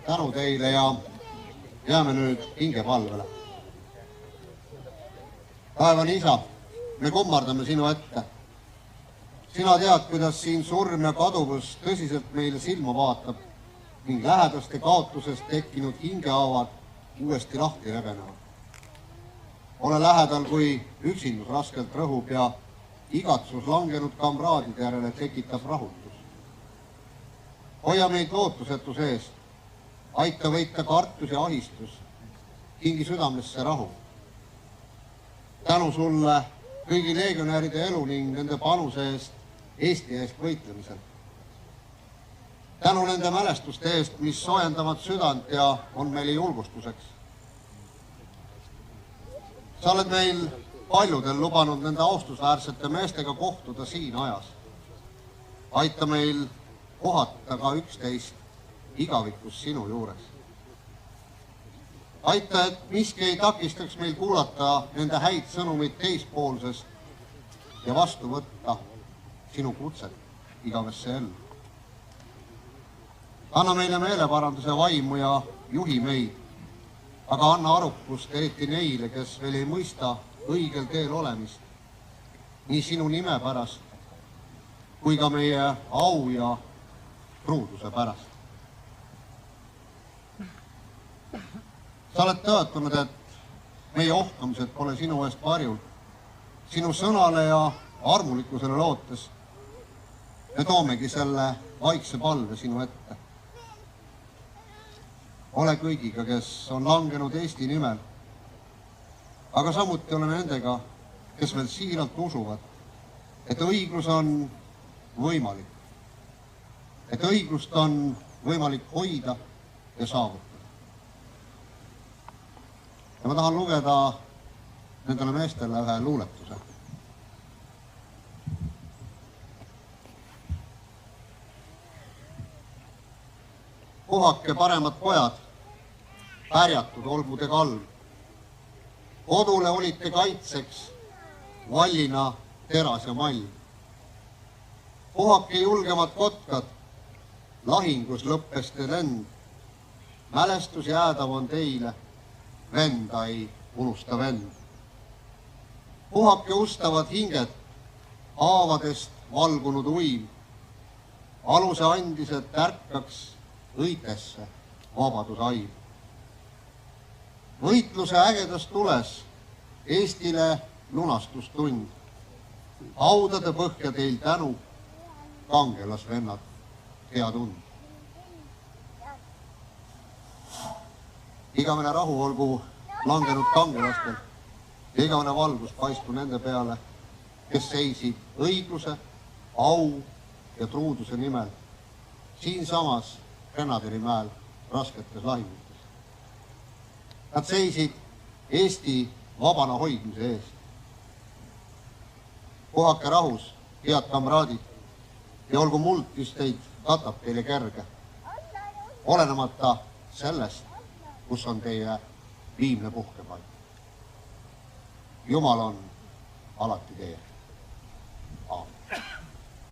tänu teile ja jääme nüüd hingepalvele. Taevane isa, me kummardame sinu ette. Sina tead, kuidas siin surm ja kaduvus tõsiselt meile silma vaatab ning lähedaste kaotusest tekkinud hingehaavad uuesti lahti rebenevad. Ole lähedal, kui üksindus raskelt rõhub ja igatsus langenud kamraadide järele tekitab rahutus. Hoia meid lootusetuse eest, aita võita kartus ja ahistus, kingi südamesse rahu. Tänu sulle kõigi legionäride elu ning nende panuse eest Eesti eest võitlemisel. Tänu nende mälestuste eest, mis soojendavad südant ja on meile julgustuseks. Sa oled meil paljudel lubanud nende austusväärsete meestega kohtuda siin ajas. Aita meil kohata ka üksteist igavikus sinu juures. Aita, et miski ei takistaks meil kuulata nende häid sõnumid teispoolsest ja vastu võtta sinu kutset igavesse ellu. Anna meile meeleparanduse vaimu ja juhi meid, aga anna arukust eriti neile, kes veel ei mõista õigel teel olemist, nii sinu nime pärast kui ka meie au ja truuduse pärast. Sa oled tõotanud, et meie ohkamised pole sinu eest varjul. Sinu sõnale ja armulikkusele lootes me toomegi selle vaikse palve sinu ette. Ole kõigiga, kes on langenud Eesti nimel, aga samuti ole nendega, kes veel siiralt usuvad, et õiglus on võimalik, et õiglust on võimalik hoida ja saavutada. Ja ma tahan lugeda nendele meestele ühe luuletuse. Puhake paremad pojad, pärjatud olgu te kalm. Kodule olite kaitseks, vallina teras ja mall. Puhake julgemad kotkad, lahingus lõppes te lend. Mälestus jäädav on teile, venda ei unusta vend. Puhake ustavad hinged, haavadest valgunud uim. Aluse andis, et ärkaks õitesse vabadusaim. Võitluse ägedas tules Eestile lunastustund. Haudade põhja teil tänu, kangelasvennad, hea tund. Igavene rahu olgu langenud kangelastel ja igavene valgus paistu nende peale, kes seisid õigluse, au ja truuduse nimel siinsamas Grenaderimäel rasketes lahingutes. Nad seisid Eesti vabana hoidmise eest. Puhake rahus, head kamraadid, ja olgu muld, mis teid katab teile kerge, olenemata sellest, kus on teie viimne puhkepaik. Jumal on alati teie.